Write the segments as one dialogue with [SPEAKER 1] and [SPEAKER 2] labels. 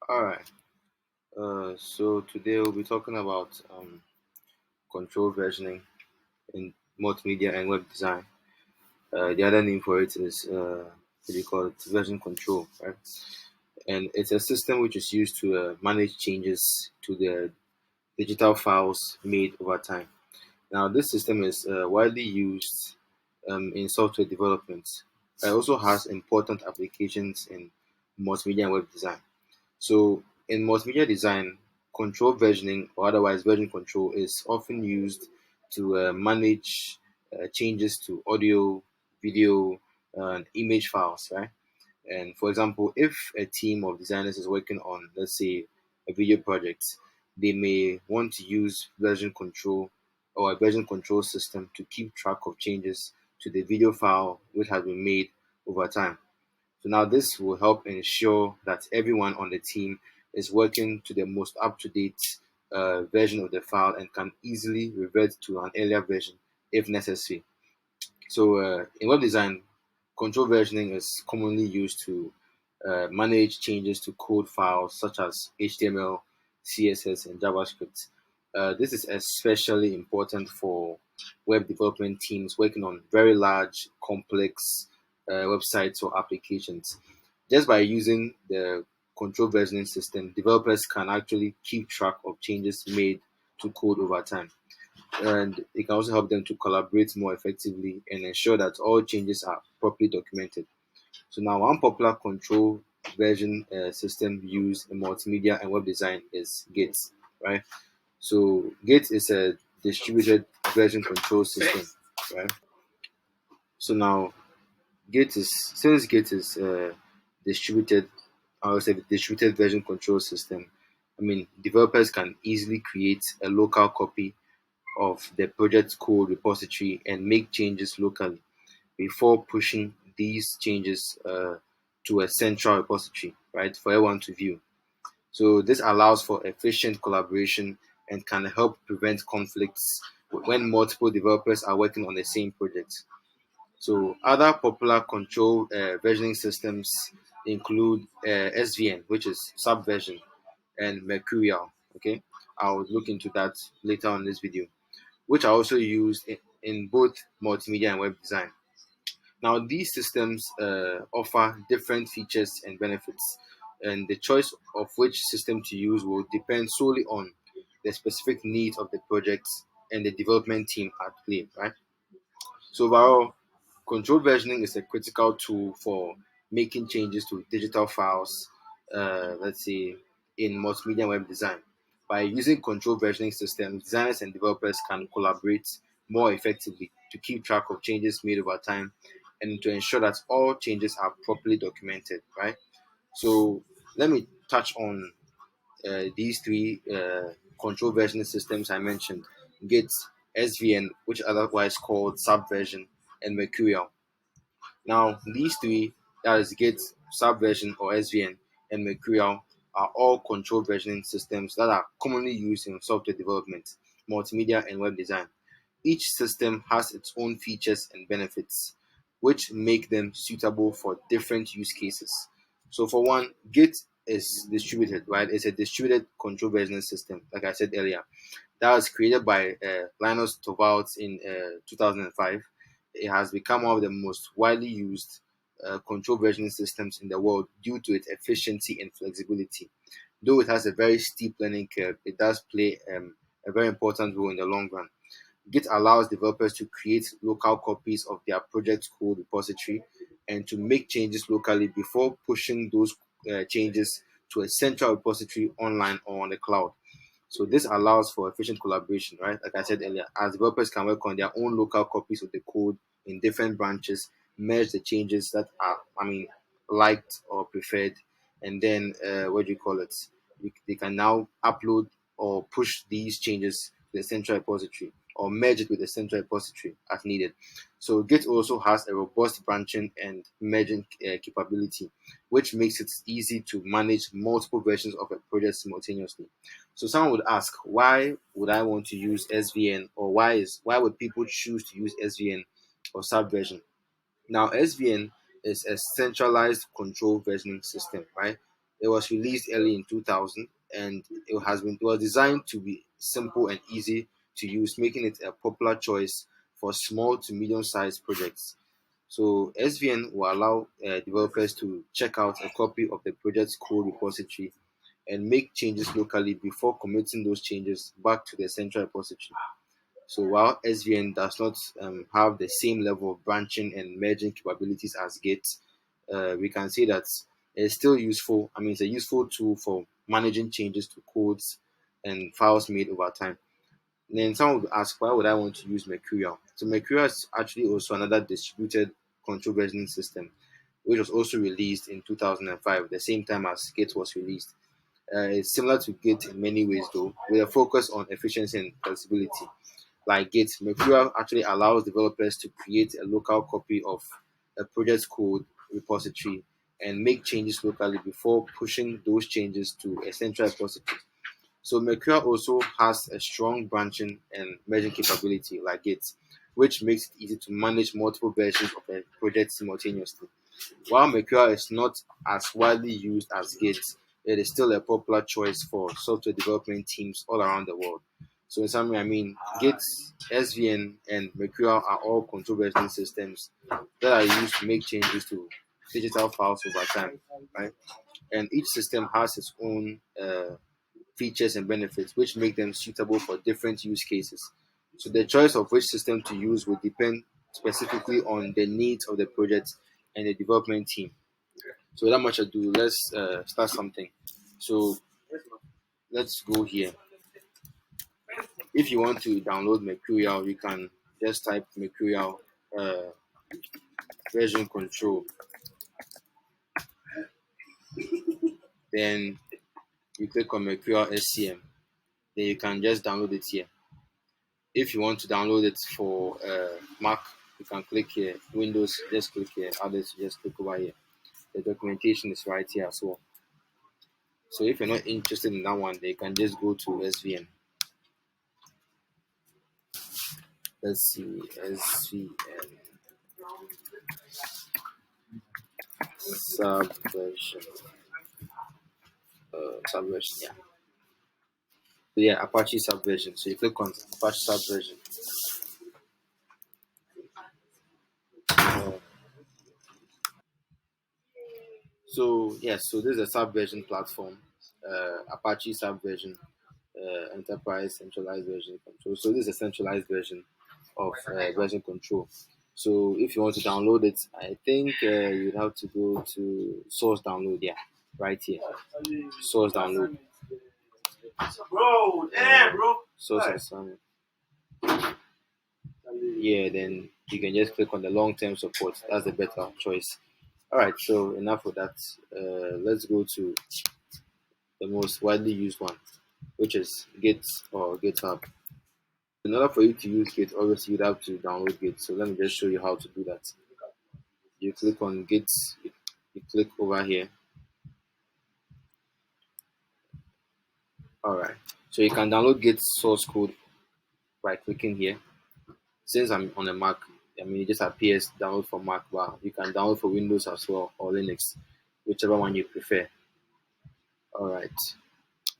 [SPEAKER 1] All right. So today we'll be talking about control versioning in multimedia and web design. The other name for it is what do you call it? Version control, right? And it's a system which is used to manage changes to the digital files made over time. Now, this system is widely used in software development. It also has important applications in multimedia and web design. So in multimedia design, control versioning or otherwise version control is often used to manage changes to audio, video, and image files, right? And for example, if a team of designers is working on, let's say, a video project, they may want to use version control or a version control system to keep track of changes to the video file which has been made over time. So now this will help ensure that everyone on the team is working to the most up-to-date version of the file and can easily revert to an earlier version if necessary. So in web design, control versioning is commonly used to manage changes to code files such as HTML, CSS, and JavaScript. This is especially important for web development teams working on very large, complex websites or applications. Just by using the control versioning system, developers can actually keep track of changes made to code over time, and it can also help them to collaborate more effectively and ensure that all changes are properly documented. So now one popular control version system used in multimedia and web design is Git, right? So Git is a distributed version control system, right? So now Git is since Git is distributed, I would say the distributed version control system. I mean, developers can easily create a local copy of the project code repository and make changes locally before pushing these changes to a central repository, right, for everyone to view. So this allows for efficient collaboration and can help prevent conflicts when multiple developers are working on the same project. So other popular control versioning systems include SVN, which is Subversion, and Mercurial. Okay, I'll look into that later on in this video, which are also used in both multimedia and web design. Now, these systems offer different features and benefits, and the choice of which system to use will depend solely on the specific needs of the project and the development team at play, right? So overall, control versioning is a critical tool for making changes to digital files, let's say in multimedia web design. By using control versioning systems, designers and developers can collaborate more effectively to keep track of changes made over time and to ensure that all changes are properly documented, right? So let me touch on these three control versioning systems I mentioned: Git, SVN, which otherwise called Subversion, and Mercurial. Now, these three, that is Git, Subversion or SVN, and Mercurial, are all control versioning systems that are commonly used in software development, multimedia, and web design. Each system has its own features and benefits, which make them suitable for different use cases. So, for one, Git is distributed, right? It's a distributed control versioning system, like I said earlier. That was created by Linus Torvalds in 2005. It has become one of the most widely used control versioning systems in the world due to its efficiency and flexibility. Though it has a very steep learning curve, it does play a very important role in the long run. Git allows developers to create local copies of their project code repository and to make changes locally before pushing those changes to a central repository online or on the cloud. So this allows for efficient collaboration, right? Like I said earlier, as developers can work on their own local copies of the code in different branches, merge the changes that are, liked or preferred, and then what do you call it? They can now upload or push these changes to the central repository or merge it with the central repository as needed. So Git also has a robust branching and merging capability, which makes it easy to manage multiple versions of a project simultaneously. So someone would ask, why would I want to use SVN, or why would people choose to use SVN or Subversion? Now, SVN is a centralized control versioning system, right? It was released early in 2000, and it was designed to be simple and easy to use, making it a popular choice for small to medium-sized projects. So SVN will allow developers to check out a copy of the project's code repository and make changes locally before committing those changes back to the central repository. So while SVN does not have the same level of branching and merging capabilities as Git, we can say that it's still useful. I mean, it's a useful tool for managing changes to codes and files made over time. And then someone would ask, why would I want to use Mercurial? So Mercurial is actually also another distributed control versioning system, which was also released in 2005, the same time as Git was released. It's similar to Git in many ways, though, with a focus on efficiency and flexibility. Like Git, Mercurial actually allows developers to create a local copy of a project's code repository and make changes locally before pushing those changes to a central repository. So Mercurial also has a strong branching and merging capability like Git, which makes it easy to manage multiple versions of a project simultaneously. While Mercurial is not as widely used as Git, it is still a popular choice for software development teams all around the world. So in summary, I mean, Git, SVN, and Mercurial are all control versioning systems that are used to make changes to digital files over time, right? And each system has its own features and benefits, which make them suitable for different use cases. So the choice of which system to use will depend specifically on the needs of the project and the development team. So without much ado, let's start something. So let's go here. If you want to download Mercurial, you can just type Mercurial version control. Then you click on Mercurial SCM. Then you can just download it here. If you want to download it for Mac, you can click here. Windows, just click here. Others, just click over here. The documentation is right here as well. So if you're not interested in that one, then you can just go to SVN. Let's see, SVN subversion. Subversion, yeah. So yeah, Apache subversion. So you click on Apache subversion. Uh, so yes, so this is a subversion platform, Apache subversion, enterprise centralized version control. So this is a centralized version of version control. So if you want to download it, I think you'd have to go to source download. Yeah, right here, source download. Bro, damn, bro. Source assignment. Yeah, then you can just click on the long-term support. That's the better choice. All right, so enough of that. Let's go to the most widely used one, which is Git or GitHub. In order for you to use Git, obviously you'd have to download Git. So let me just show you how to do that. You click on Git, you click over here. All right. So you can download Git source code by clicking here. Since I'm on a Mac, I mean it just appears download for Mac, but you can download for Windows as well or Linux, whichever one you prefer. All right.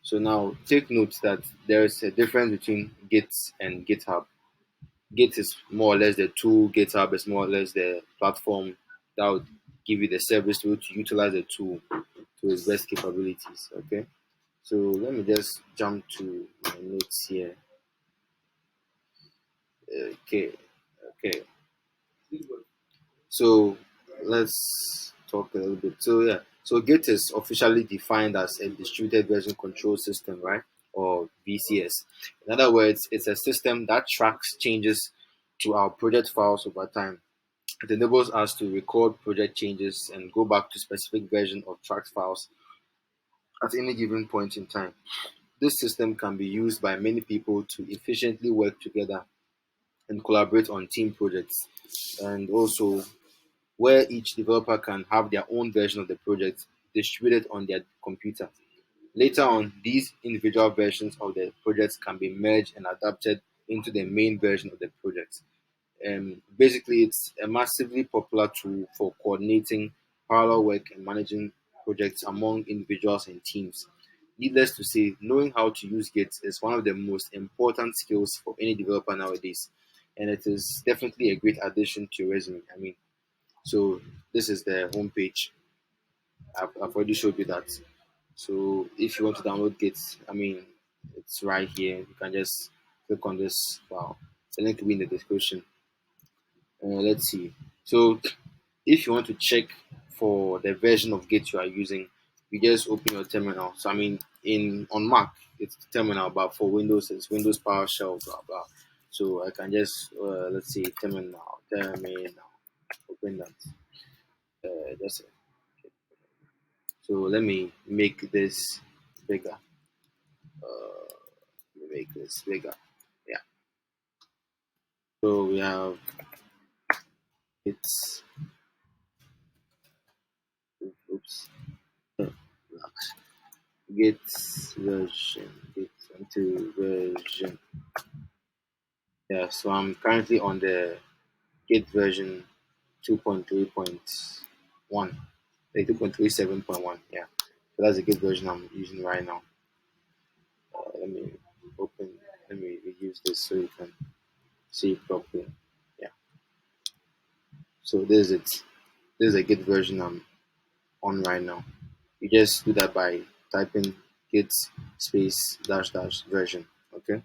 [SPEAKER 1] So now take note that there is a difference between Git and GitHub. Git is more or less the tool, GitHub is more or less the platform that would give you the service to utilize the tool to its best capabilities. Okay. So let me just jump to my notes here. Okay. Okay. So let's talk a little bit. So yeah. So Git is officially defined as a distributed version control system, right? Or VCS. In other words, it's a system that tracks changes to our project files over time. It enables us to record project changes and go back to specific version of tracked files at any given point in time. This system can be used by many people to efficiently work together and collaborate on team projects, and also where each developer can have their own version of the project distributed on their computer. Later on, these individual versions of the projects can be merged and adapted into the main version of the project. Basically, it's a massively popular tool for coordinating parallel work and managing projects among individuals and teams. Needless to say, knowing how to use Git is one of the most important skills for any developer nowadays, and it is definitely a great addition to your resume. So this is the homepage. I've already showed you that. So if you want to download Git, it's right here. You can just click on this file. The link will be in the description. Let's see. So if you want to check for the version of Git you are using, you just open your terminal. So in on Mac it's terminal, but for Windows it's Windows PowerShell, blah blah. So I can just let's see, terminal. Open that. Just so let me make this bigger. Let me make this bigger. Yeah. So we have it's oops. Git Git into version. Yeah, so I'm currently on the Git version 2.3.1, 2.37.1. Yeah, so that's the Git version I'm using right now. Let me open, let me reuse this so you can see it properly. Yeah, so this is it. This is the Git version I'm on right now. You just do that by typing git space dash dash version. Okay.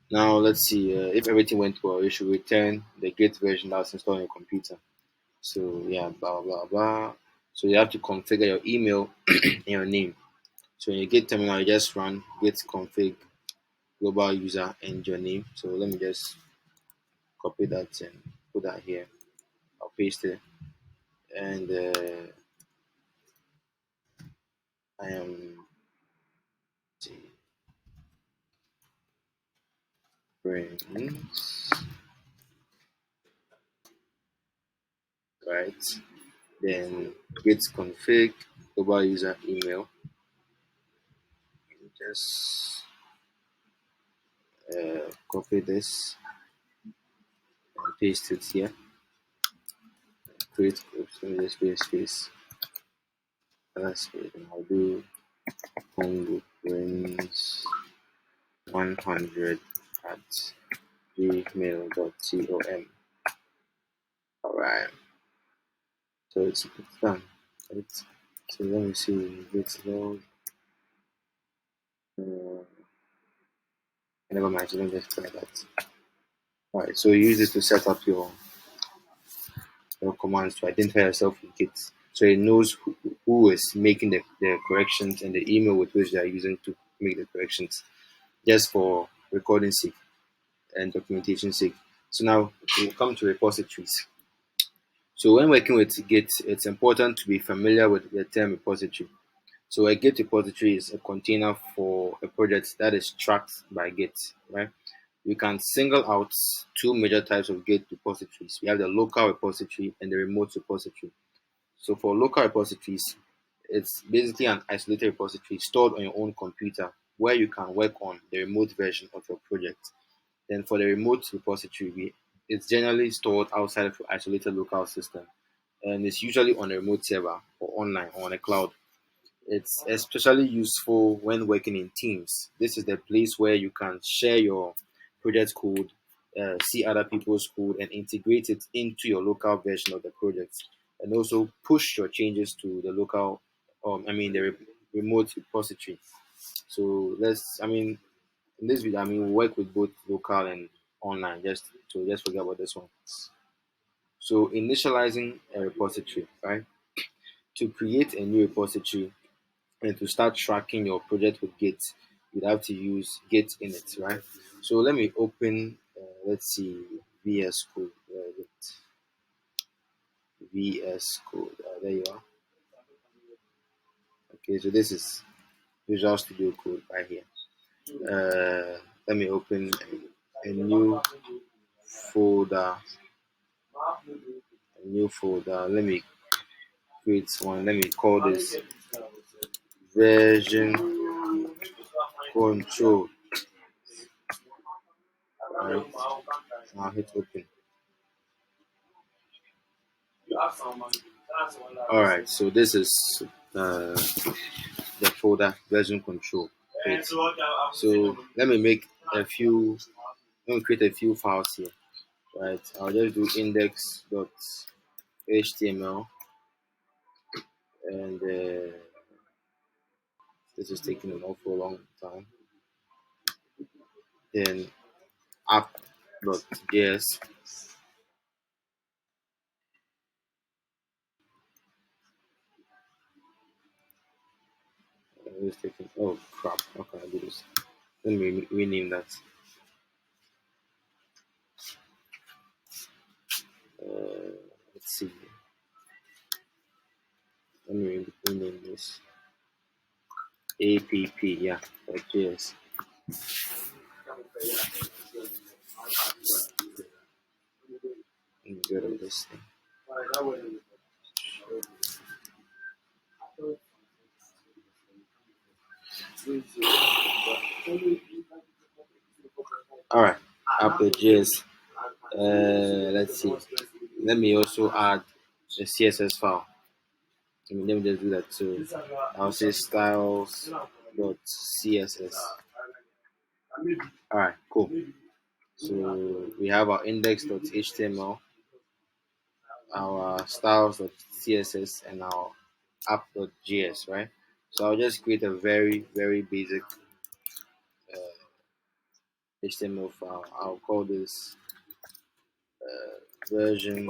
[SPEAKER 1] Now let's see, if everything went well, you should return the Git version that's installed on your computer. So yeah, blah blah blah. So you have to configure your email and your name. So when you get terminal, you just run git config global user and your name. So let me just copy that and put that here. I'll paste it, and I am friends, right? Then git config global user email. Just copy this and paste it here. Create oops, let me just create space. That's good. And I'll do Congo Friends 100 at gmail.com. Alright, so it's done. Right. So let me see. Let's load. Never mind, so let me just try that. Alright, so you use it to set up your commands to identify yourself with Git. So it knows who is making the corrections and the email with which they are using to make the corrections, just for recording sake and documentation sake. So now we'll come to repositories. So when working with Git, it's important to be familiar with the term repository. So a Git repository is a container for a project that is tracked by Git, right? We can single out two major types of Git repositories. We have the local repository and the remote repository. So for local repositories, it's basically an isolated repository stored on your own computer where you can work on the remote version of your project. Then for the remote repository, it's generally stored outside of your isolated local system, and it's usually on a remote server or online or on a cloud. It's especially useful when working in teams. This is the place where you can share your project code, see other people's code, and integrate it into your local version of the project, and also push your changes to the local, the remote repository. So in this video, we work with both local and online. Just forget about this one. So initializing a repository, right? To create a new repository and to start tracking your project with Git, you'd have to use Git init, right? So let me open, let's see, VS Code. VS Code. There you are. Okay, so this is Visual Studio Code right here. Let me open a new folder. A new folder. Let me create one. Let me call this version control. Right. Now hit open. All right. So this is uh, the folder version control. Right. So let me create a few files here. Right. I'll just do index.html, and this is taking an awful long time. Then app.js. It's taking, oh crap, how can I do this? Let me rename that. Let's see. Let me rename this. App, yeah, like JS. Let me get rid of this thing. All right, app.js. Let's see. Let me also add a CSS file. Let me just do that too. I'll say styles.css. All right, cool. So we have our index.html, our styles.css, and our app.js, right? So I'll just create a very, very basic HTML file. I'll call this version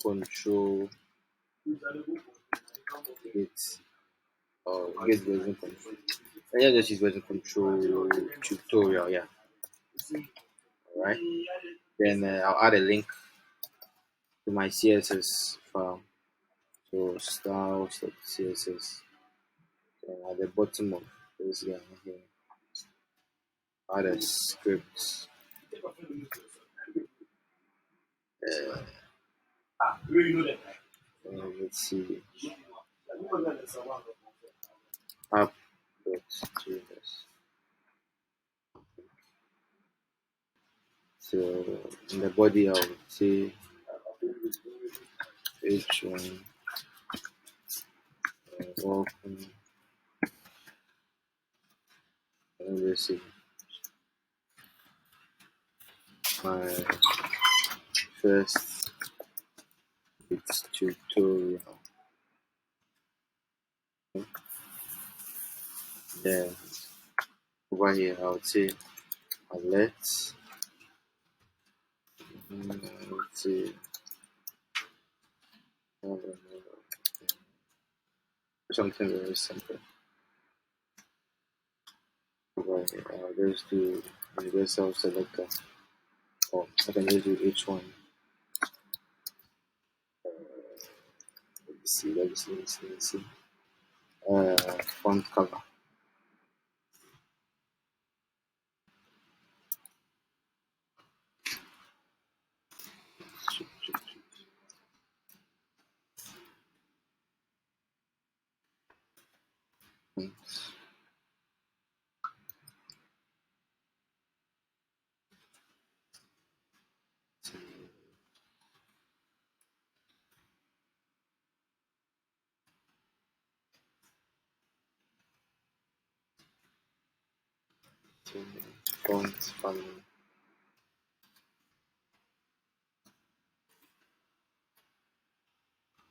[SPEAKER 1] control git, or git version control. And yeah, just use version control tutorial, yeah. All right. Then I'll add a link to my CSS file. So styles.css. And at the bottom of this guy here, add a script. Let's see, app.js. So in the body, I would say H1 welcome. And let's see, my first tutorial. Then over here, I would say alert. Let's see, something very simple. Over here, I'll just do universal selector. Or I can just do H1. Let's see. Font color. Font family.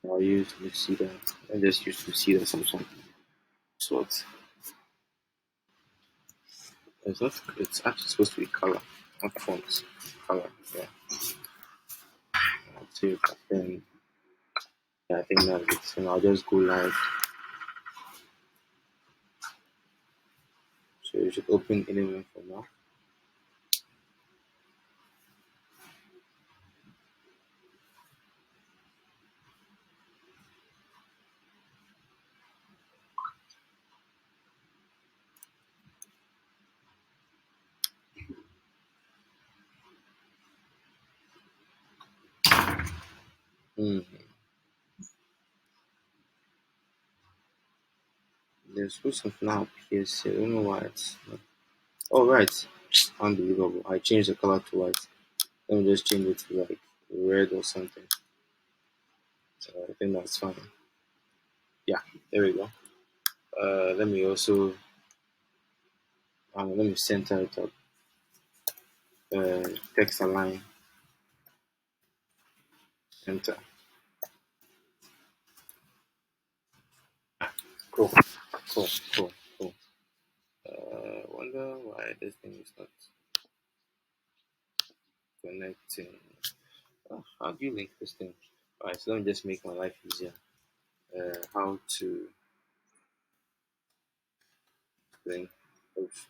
[SPEAKER 1] I'll use Lucida. I just use Lucida Samsung. So it's actually supposed to be color, not fonts. Color, yeah. I'll take it, then yeah, I think that's it. And I'll just go live. So you should open anywhere for now. There's supposed to now appear. I don't know why it's not. Oh right. Unbelievable. I changed the color to white. Let me just change it to like red or something. So I think that's fine. Yeah, there we go. Let me also let me center it up. Text align, enter. Cool, cool, cool, cool. Wonder why this thing is not connecting. Oh, how do you link this thing? Alright, so let me just make my life easier. How to link, oops,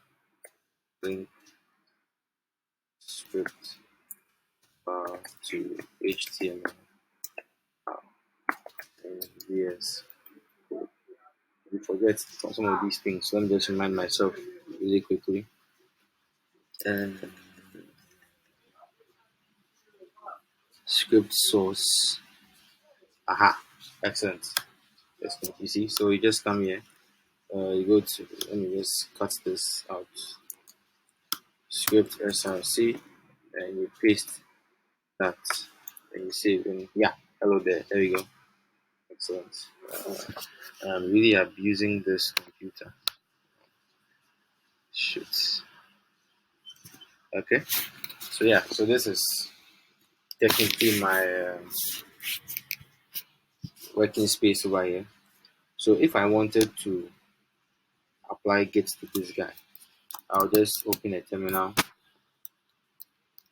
[SPEAKER 1] link script to HTML and VS. You forget some of these things. So let me just remind myself really quickly. And script source. Aha, excellent. That's good. You see, so you just come here. You go to, let me just cut this out. Script src, and you paste that, and you save. And yeah, hello there. There we go. Excellent. I'm really abusing this computer. Shoot. Okay. So yeah, so this is technically my working space over here. So if I wanted to apply Git to this guy, I'll just open a terminal,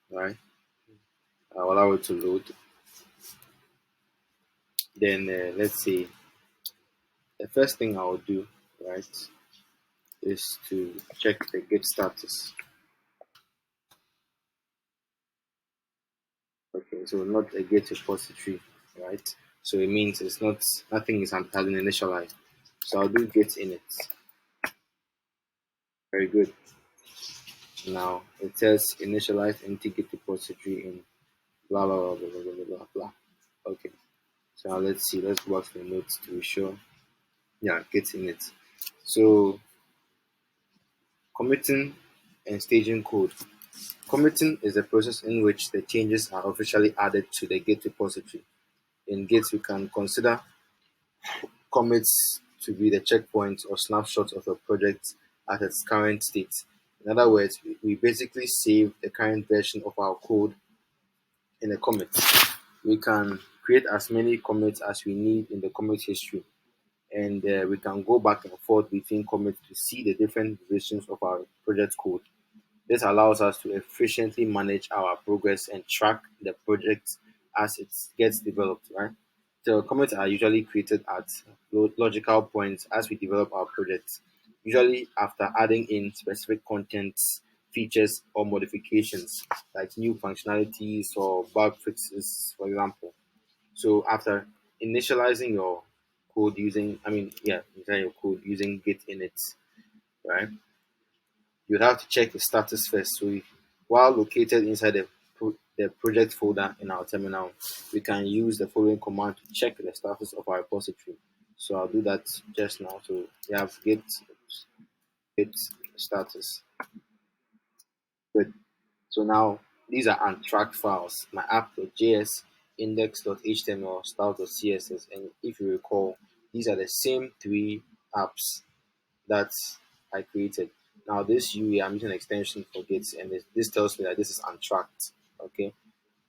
[SPEAKER 1] right? I'll allow it to load. Then let's say the first thing I'll do, right, is to check the Git status. Okay, so not a Git repository, right? So it means it's not nothing is has been initialized. So I'll do Git init. Very good. Now it says initialize empty Git repository in blah blah blah blah blah blah blah. Okay. So now let's see. Let's go back to the notes to be sure. Yeah, Git init. So committing and staging code. Committing is the process in which the changes are officially added to the Git repository. In Git, we can consider commits to be the checkpoints or snapshots of a project at its current state. In other words, we basically save the current version of our code in a commit. We can create as many commits as we need in the commit history, and we can go back and forth between commits to see the different versions of our project code. This allows us to efficiently manage our progress and track the project as it gets developed, right? So commits are usually created at logical points as we develop our projects, usually after adding in specific contents, features, or modifications, like new functionalities or bug fixes, for example. So after initializing your code using, initializing your code using Git init, right? You'd have to check the status first. So while located inside the project folder in our terminal, we can use the following command to check the status of our repository. So I'll do that just now. So we have git status. Good. So now these are untracked files. My app.js, index.html, style.css, and if you recall, these are the same three apps that I created. Now this UI, I'm using an extension for Git, and this tells me that this is untracked. Okay,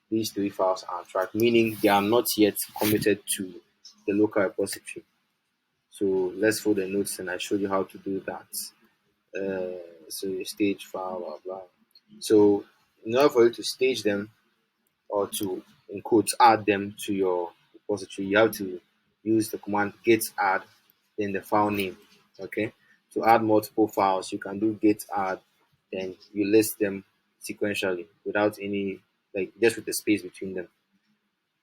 [SPEAKER 1] these three files are untracked, meaning they are not yet committed to the local repository. So let's follow the notes, and I show you how to do that. So you stage file, blah blah. So in order for you to stage them or to in quotes add them to your repository, you have to use the command git add then the file name. Okay, to add multiple files, you can do git add, then you list them sequentially without any like just with the space between them.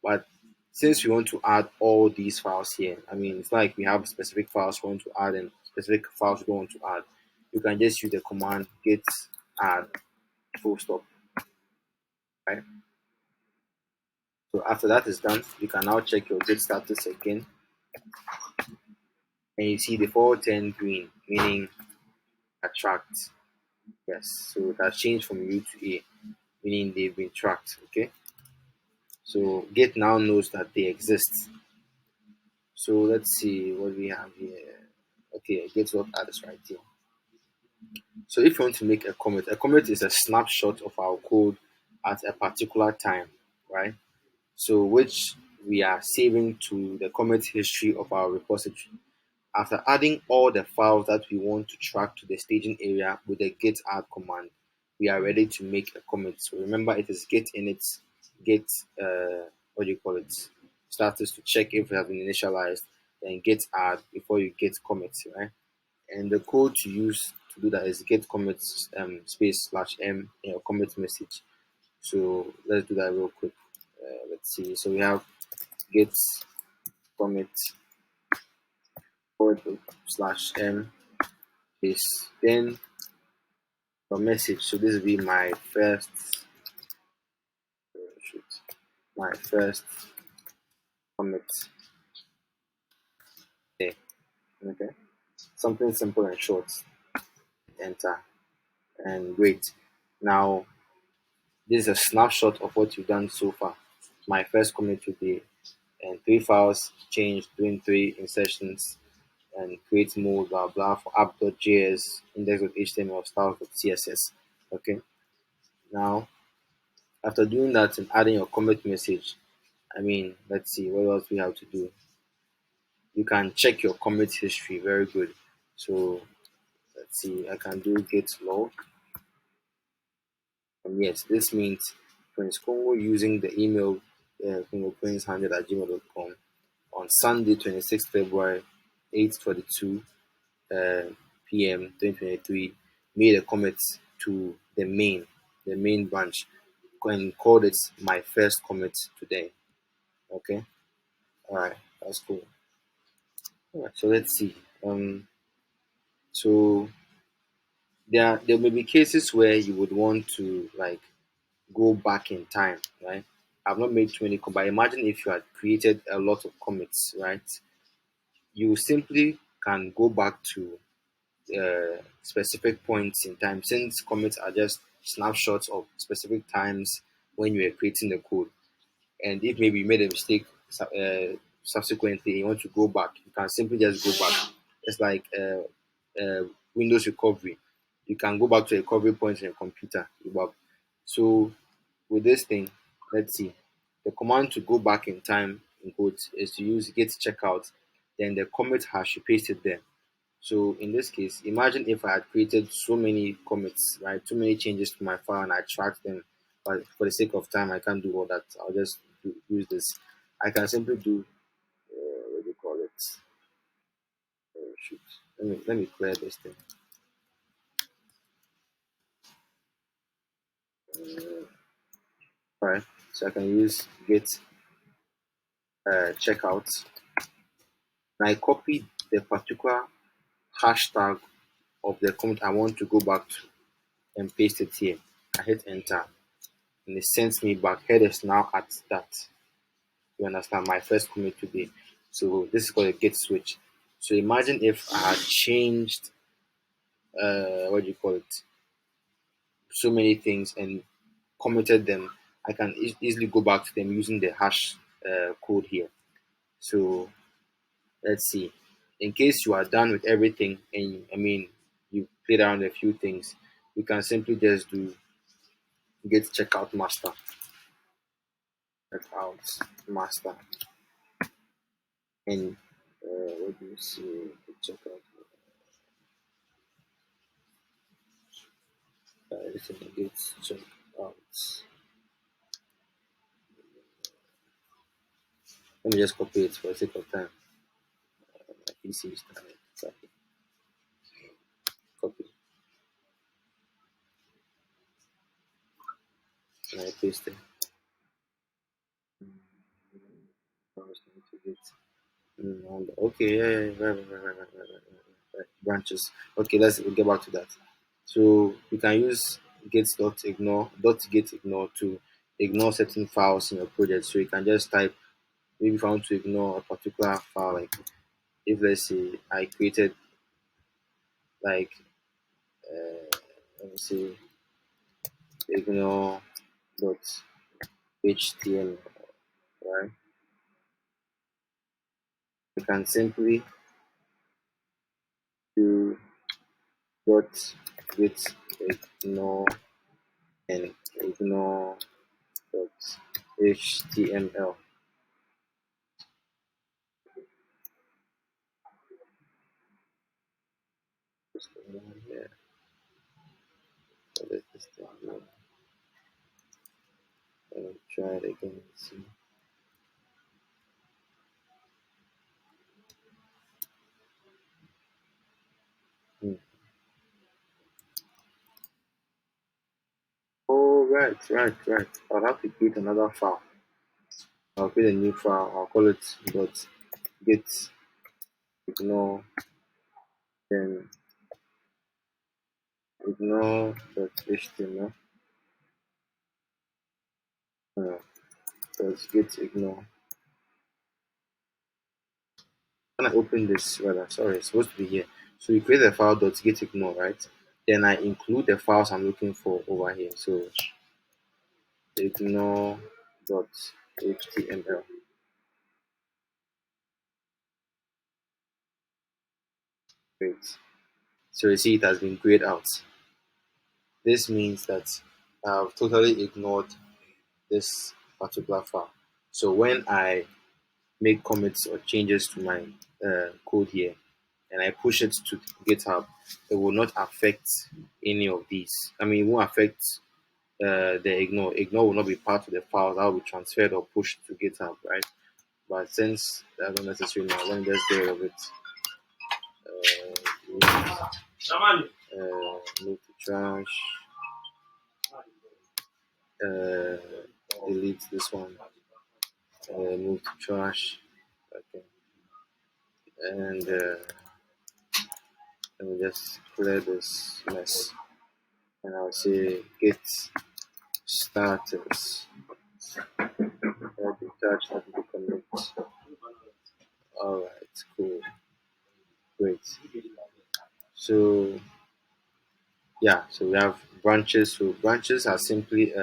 [SPEAKER 1] But since we want to add all these files here, I mean, it's like we have specific files we want to add and specific files we don't want to add. You can just use the command git add full stop, right? So after that is done, you can now check your git status again, and you see the 410 green, meaning attract. Yes, so that changed from U to A, meaning they've been tracked. Okay, so Git now knows that they exist. So let's see what we have here. Okay, get what others right here. So if you want to make a commit is a snapshot of our code at a particular time, right? So which we are saving to the commit history of our repository. After adding all the files that we want to track to the staging area with the git add command, we are ready to make a commit. So remember, it is git init, git what do you call it, status to check if it has been initialized, then git add before you git commit, right? And the code to use to do that is git commit space slash m in your commit message. So let's do that real quick. Let's see. So we have git commit forward slash m space then your message. So this will be shoot, my first commit there. Okay, something simple and short. Enter and great. Now this is a snapshot of what you've done so far. My first commit today and three files changed, doing three insertions and create mode blah blah for app.js, index.html, styles.css. Okay. Now after doing that and adding your commit message, I mean, let's see what else we have to do. You can check your commit history. Very good. So let's see. I can do git log. And yes, this means Prince Congo using the email congoprince100@gmail.com on Sunday, 26th February, 8:42 p.m. 2023, made a commit to the main branch, and called it my first commit today. Okay, all right, that's cool. All right, so let's see. So there may be cases where you would want to like go back in time, right? I've not made too many, but imagine if you had created a lot of commits, right? You simply can go back to specific points in time, since commits are just snapshots of specific times when you were creating the code. And if maybe you made a mistake subsequently, you want to go back, you can simply just go back. It's like Windows recovery. You can go back to a recovery point in your computer. So with this thing, let's see. The command to go back in time in quotes is to use git checkout, then the commit hash you paste it there. So in this case, imagine if I had created so many commits, right? Too many changes to my file and I tracked them. But for the sake of time, I can't do all that. I'll just use this. I can simply do, what do you call it? Shoot. Let me clear this thing. All right. So I can use git checkout. And I copy the particular hashtag of the commit I want to go back to and paste it here. I hit enter and it sends me back. Head is now at that. You understand? My first commit today. So this is called a git switch. So imagine if I had changed what do you call it? So many things and committed them. I can easily go back to them using the hash code here. So let's see. In case you are done with everything and I mean you played around a few things, you can simply just do git checkout master. Checkout master. And what do you see? Checkout. Everything gets checked out. Let me just copy it for the sake of time. My PC is tired. Sorry. Copy. And I paste it. Okay, yeah, yeah, yeah, right. Branches. Okay, we'll get back to that. So you can use git ignore to ignore certain files in your project. So you can just type, maybe if I want to ignore a particular file, like if let's say I created like let me see ignore dot html, right? we can simply do dot git ignore and ignore dot html. Just go here. So let this thing go. Try it again and see. Hmm. Oh, right. I'll have to create another file. I'll create a new file. I'll call it dot git ignore, then ignore dot html. Uh, dot git ignore. When I open this, rather, sorry, it's supposed to be here. So we create a file dot git ignore, right? Then I include the files I'm looking for over here. So ignore dot html. Great. So you see it has been grayed out. This means that I've totally ignored this particular file. So when I make commits or changes to my code here and I push it to GitHub, it will not affect any of these. I mean, it won't affect the ignore. Ignore will not be part of the files that will be transferred or pushed to GitHub, right? But since that's not necessary now, let me just get rid of it. Move to trash. Uh, Delete this one. Move to trash. Okay. And let me just clear this mess. And I'll say git status. Add the touch, add the commit. Alright, cool. Great. So yeah, so we have branches. So branches are simply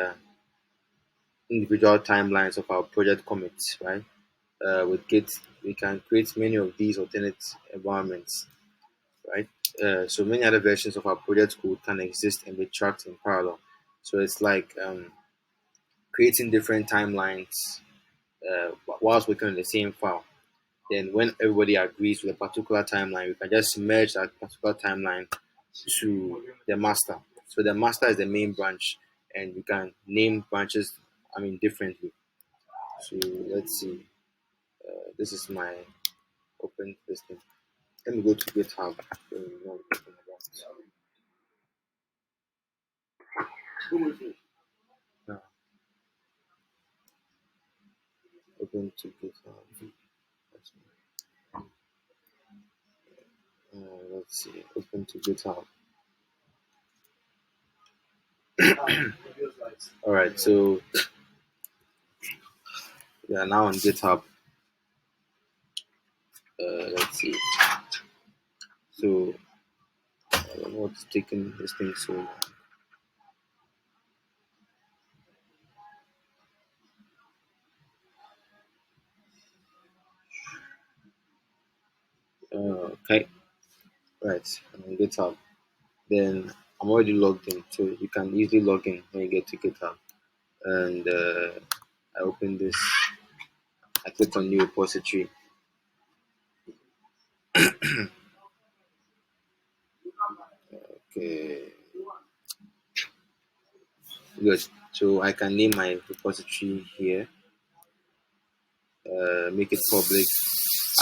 [SPEAKER 1] individual timelines of our project commits, right? With Git, we can create many of these alternate environments, right? So many other versions of our project code can exist and be tracked in parallel. So it's like creating different timelines whilst working on the same file. Then when everybody agrees with a particular timeline, we can just merge that particular timeline to the master. So the master is the main branch, and we can name branches, I mean, differently. So let's see. This is my open this thing. Let me go to GitHub. So we know what we're talking about. Now, open to GitHub. Let's see. Open to GitHub. All right. So we are now on GitHub. Let's see. So I don't know what's taking this thing so long. Okay. Right. I'm on GitHub. Then I'm already logged in, so you can easily log in when you get to GitHub. And I open this. I click on new repository. Okay. Good. So I can name my repository here. Make it public.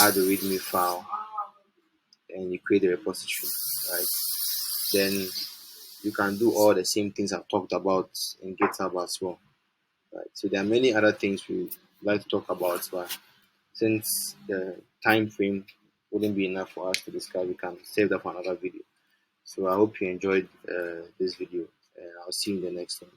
[SPEAKER 1] Add a README file, and you create a repository. Right. Then you can do all the same things I've talked about in GitHub as well. Right. So there are many other things we like to talk about, but since the time frame wouldn't be enough for us to discuss, we can save that for another video. So I hope you enjoyed this video, and I'll see you in the next one.